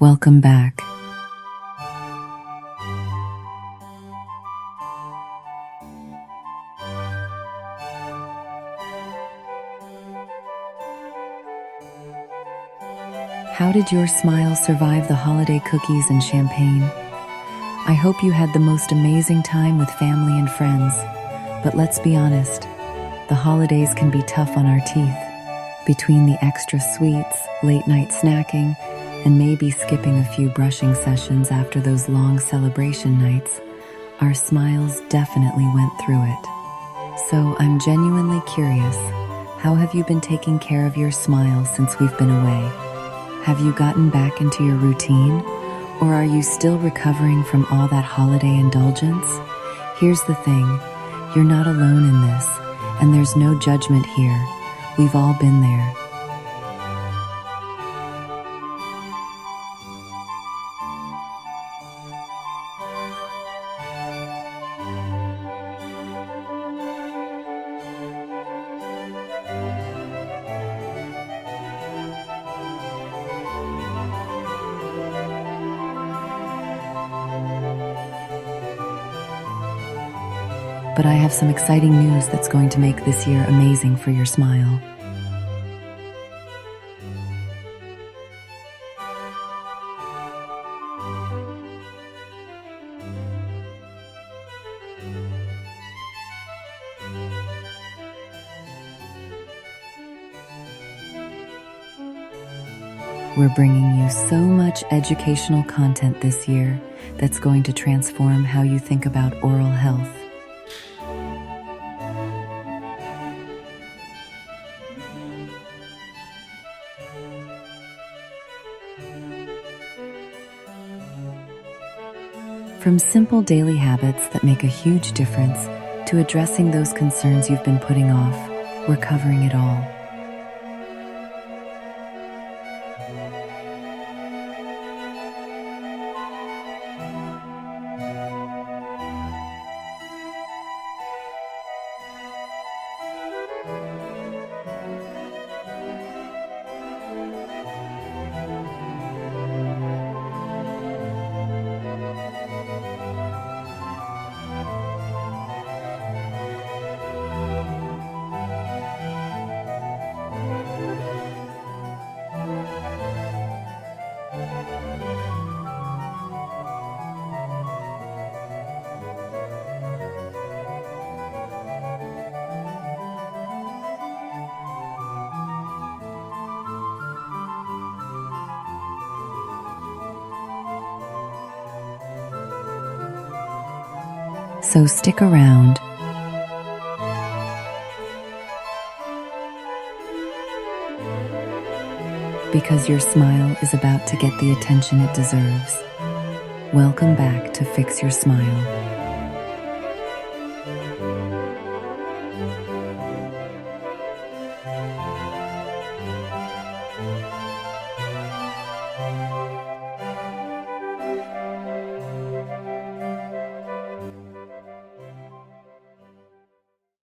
Welcome back. How did your smile survive the holiday cookies and champagne? I hope you had the most amazing time with family and friends. But let's be honest, the holidays can be tough on our teeth. Between the extra sweets, late night snacking, and maybe skipping a few brushing sessions after those long celebration nights, our smiles definitely went through it. So I'm genuinely curious, how have you been taking care of your smile since we've been away? Have you gotten back into your routine? Or are you still recovering from all that holiday indulgence? Here's the thing, you're not alone in this, and there's no judgment here. We've all been there. But I have some exciting news that's going to make this year amazing for your smile. We're bringing you so much educational content this year that's going to transform how you think about oral health. From simple daily habits that make a huge difference to addressing those concerns you've been putting off, we're covering it all. So stick around. Because your smile is about to get the attention it deserves. Welcome back to Fix Your Smile.